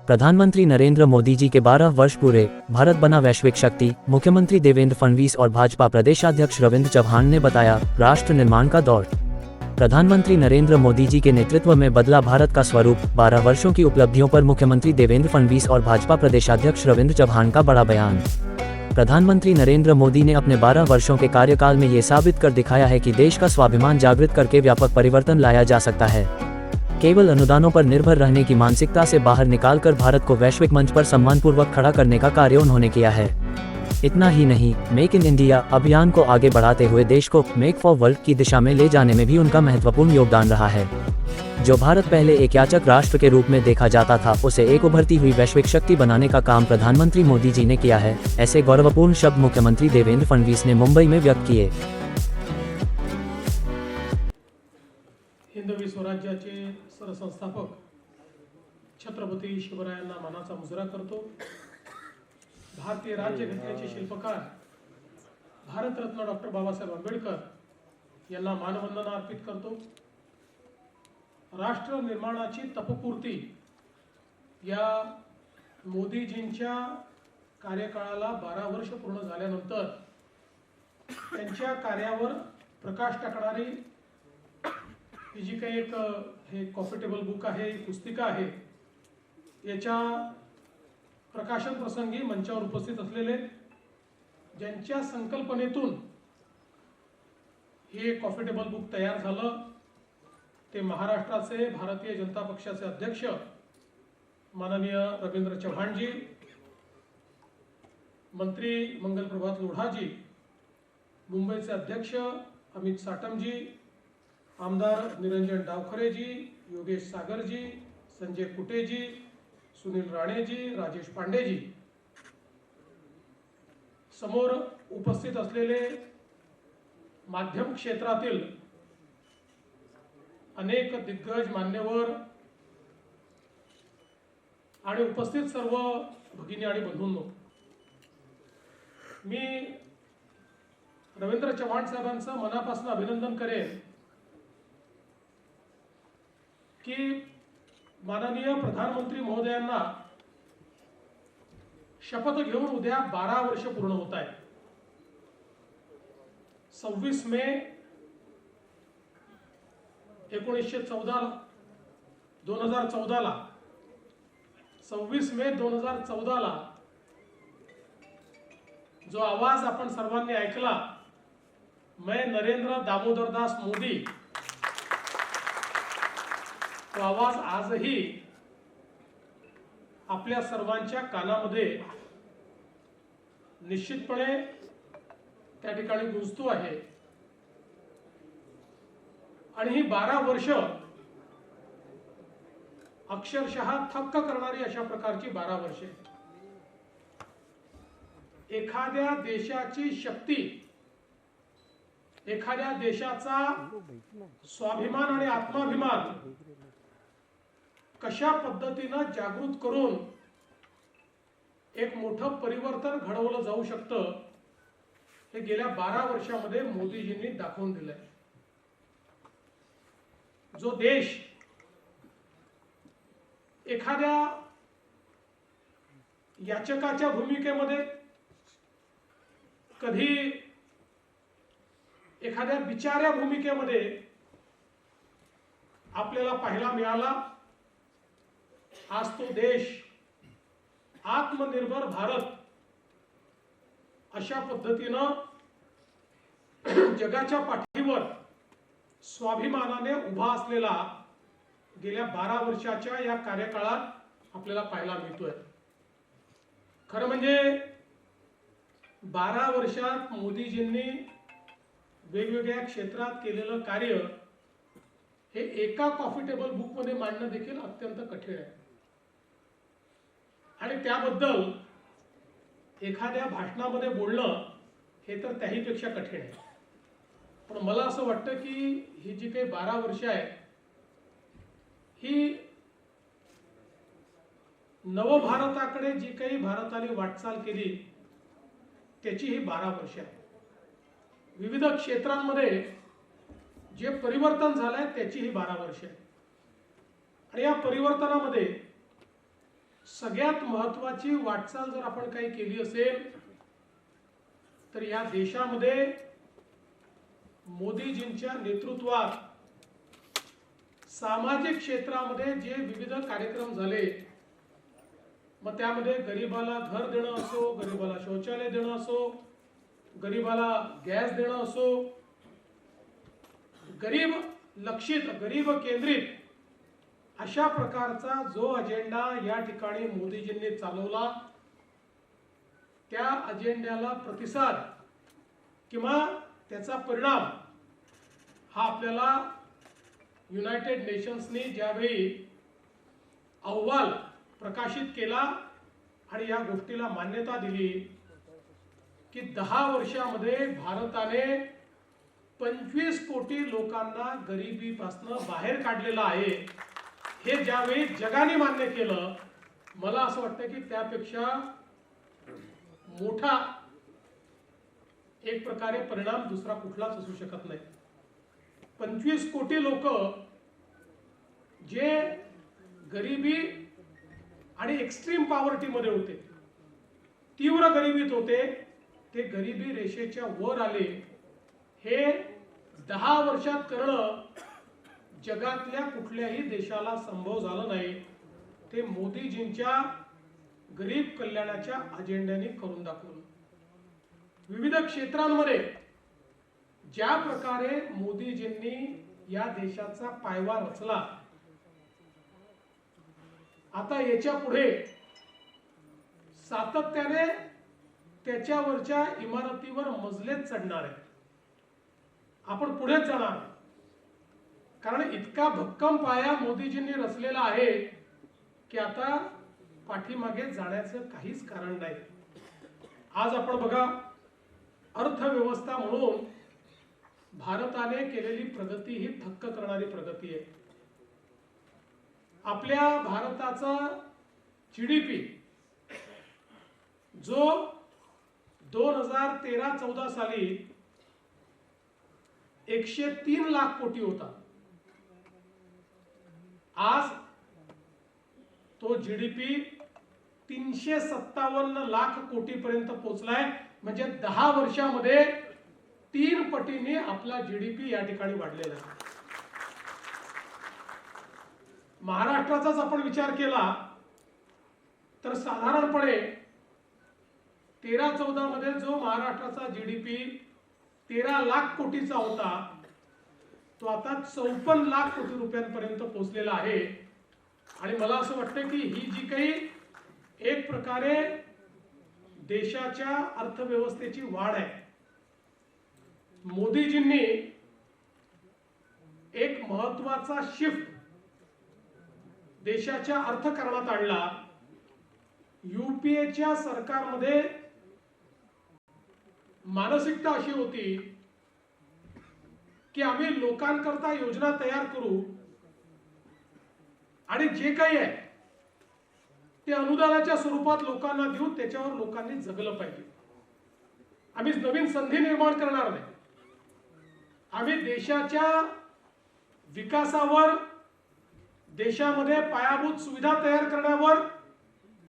प्रधानमंत्री नरेंद्र मोदी जी के 12 वर्ष पूरे, भारत बना वैश्विक शक्ति। मुख्यमंत्री देवेंद्र फडणवीस और भाजपा प्रदेशाध्यक्ष रविंद्र चव्हाण ने बताया, राष्ट्र निर्माण का दौर। प्रधानमंत्री नरेंद्र मोदी जी के नेतृत्व में बदला भारत का स्वरूप। 12 वर्षों की उपलब्धियों पर मुख्यमंत्री देवेंद्र फडणवीस और भाजपा प्रदेशाध्यक्ष रविंद्र चव्हाण का बड़ा बयान। प्रधानमंत्री नरेंद्र मोदी ने अपने 12 वर्षों के कार्यकाल में ये साबित कर दिखाया है कि देश का स्वाभिमान जागृत करके व्यापक परिवर्तन लाया जा सकता है। केवल अनुदानों पर निर्भर रहने की मानसिकता से बाहर निकालकर भारत को वैश्विक मंच पर सम्मानपूर्वक खड़ा करने का कार्य उन्होंने किया है। इतना ही नहीं, मेक इन इंडिया अभियान को आगे बढ़ाते हुए देश को मेक फॉर वर्ल्ड की दिशा में ले जाने में भी उनका महत्वपूर्ण योगदान रहा है। जो भारत पहले एक याचक राष्ट्र के रूप में देखा जाता था, उसे एक उभरती हुई वैश्विक शक्ति बनाने का काम प्रधानमंत्री मोदी जी ने किया है। ऐसे गौरवपूर्ण शब्द मुख्यमंत्री देवेंद्र फडणवीस ने मुंबई में व्यक्त किए। हिंदवी स्वराज्याचे सरसंस्थापक छत्रपती शिवरायांना मानाचा मुजरा करतो। भारतीय राज्यघटनेचे शिल्पकार भारतरत्न डॉक्टर बाबासाहेब आंबेडकर यांना मानवंदना अर्पित करतो। राष्ट्र निर्माणाची तपपूर्ती या मोदीजींच्या कार्यकाळाला 12 वर्ष पूर्ण झाल्यानंतर त्यांच्या कार्यावर प्रकाश टाकणारी ही जी काही एक हे कॉफी टेबल बुक आहे, पुस्तिका आहे, याच्या प्रकाशन प्रसंगी मंचावर उपस्थित असलेले ज्यांच्या संकल्पनेतून हे कॉफी टेबल बुक तयार झालं ते महाराष्ट्राचे भारतीय जनता पक्षाचे अध्यक्ष माननीय रविंद्र चव्हाणजी, मंत्री मंगल प्रभात लोढाजी, मुंबईचे अध्यक्ष अमित साटमजी, आमदार निरंजन डावखरेजी, योगेश सागरजी, संजय कुटेजी, सुनील राणेजी, राजेश पांडेजी, समोर उपस्थित असलेले माध्यम क्षेत्रातील अनेक दिग्गज मान्यवर आणि उपस्थित सर्व भगिनी आणि बंधूंनो, मी रविंद्र चव्हाण साहेबांचं मनापासून अभिनंदन करेन की माननीय प्रधानमंत्री महोदयांना शपथ घेऊन उद्या 12 वर्ष पूर्ण होत आहे। 26 मे 2014 ला 26 मे 2014 ला जो आवाज आपण सर्वांनी ऐकला, मैं नरेंद्र दामोदर दास मोदी, तो आवाज आजही आपल्या सर्वांच्या कानामध्ये निश्चितपणे त्या ठिकाणी गुंजतो आहे। आणि ही 12 वर्ष अक्षरशः थक्क करणारी अशा प्रकारची 12 वर्षे। एखाद्या देशाची शक्ती, एखाद्या देशाचा स्वाभिमान आणि आत्माभिमान कशा पद्धतीने जागृत करून एक मोठं परिवर्तन घडवलं जाऊ शकतं, हे गेल्या 12 वर्षामध्ये मोदीजींनी दाखवून दिलंय। जो देश एखाद्या याचकाच्या भूमिकेमध्ये, कधी एखाद्या बिचाऱ्या भूमिकेमध्ये आपल्याला पाहायला मिळाला, आज तो देश आत्मनिर्भर भारत अशा पद्धतीनं जगाच्या पाठीवर स्वाभिमानाने उभा असलेला गेल्या 12 वर्षाच्या या कार्यकाळात आपल्याला पाहायला मिळतोय। खरं म्हणजे 12 वर्षात मोदीजींनी वेगवेगळ्या क्षेत्रात केलेलं कार्य हे एका कॉफी टेबल बुक मध्ये मांडणं देखील अत्यंत कठीण आहे आणि त्याबद्दल एखाद्या भाषणामध्ये बोलणं हे तर त्याहीपेक्षा कठीण आहे। पण मला असं वाटतं की ही जी काही 12 वर्ष आहे, ही नवभारताकडे जी काही भारताने वाटचाल केली त्याची ही 12 वर्ष आहे। विविध क्षेत्रांमध्ये जे परिवर्तन झालंय त्याची ही 12 वर्ष आहे। आणि या परिवर्तनामध्ये सगळ्यात महत्त्वाची वाटचाल जर आपण काही केली असेल तर या देशामध्ये मोदीजींच्या नेतृत्वात सामाजिक क्षेत्रामध्ये जे विविध कार्यक्रम झाले, मग त्यामध्ये गरीबाला घर देणं असो, गरीबाला शौचालय देणं असो, गरीबाला गॅस देणं असो, गरीब लक्षित गरीब केंद्रित अशा प्रकारचा जो अजेंडा या ठिकाणी मोदीजींनी चालवला, त्या अजेंड्याला प्रतिसाद किंवा त्याचा परिणाम हा आपल्याला युनायटेड नेशन्सनी ज्यावेळी अहवाल प्रकाशित केला आणि या गोष्टीला मान्यता दिली की 10 वर्षामध्ये भारताने 25 कोटी लोकांना गरिबीपासून बाहेर काढलेलं आहे, हे ज्यावेळी जगाने मान्य केलं, मला असं वाटतं की त्यापेक्षा मोठा एक प्रकारे परिणाम दुसरा कुठलाच असू शकत नाही। 25 कोटी लोक जे गरिबी आणि एक्स्ट्रीम पॉवर्टी मध्ये होते, तीव्र गरिबीत होते, ते गरिबी रेषेच्या वर आले, हे 10 वर्षात करणं जगातल्या कुठल्याही देशाला संभव झालं नाही। ते मोदीजींच्या गरीब कल्याणाच्या अजेंड्याने करून दाखवलं। विविध क्षेत्रांमध्ये ज्या प्रकारे मोदीजींनी या देशाचा पायवा रचला, आता याच्या पुढे सातत्याने त्याच्यावरच्या इमारतीवर मजलेच चढणार आहे, आपण पुढेच जाणार, कारण इतका भक्कम पाया मोदीजींनी रचलेला आहे की आता पाठीमागे जाण्याचं काहीच कारण नाही। आज आपण बघा, अर्थव्यवस्था म्हणून भारताने केलेली प्रगती ही थक्क करणारी प्रगती आहे। आपल्या भारताचा जीडीपी जो 2013-14 साली 103 लाख कोटी होता, आज तो जीडीपी 357 लाख कोटी पर्यंत पोहोचलाय, म्हणजे 10 वर्षामध्ये 3 पटीने आपला जीडीपी या ठिकाणी वाढलेला आहे। महाराष्ट्राचाच आपण विचार केला तर साधारणपणे 13-14 मध्ये जो महाराष्ट्राचा जीडीपी 13 लाख कोटीचा होता, तो आता 54 लाख कोटी रुपयांपर्यंत पोहोचलेला आहे। आणि मला असं वाटतं की ही जी काही एक प्रकारे देशाच्या अर्थव्यवस्थेची वाढ आहे, मोदीजींनी एक महत्त्वाचा शिफ्ट देशाच्या अर्थकारणात आणला। यूपीएच्या सरकारमध्ये मानसिकता अशी होती की आम्ही लोकांकरता योजना तयार करू आणि जे काही आहे ते अनुदानाच्या स्वरूपात लोकांना देऊ, त्याच्यावर लोकांनी जगलं पाहिजे। आम्ही नवीन संधी निर्माण करणार नाही, आम्ही देशाच्या विकासावर, देशामध्ये पायाभूत सुविधा तयार करण्यावर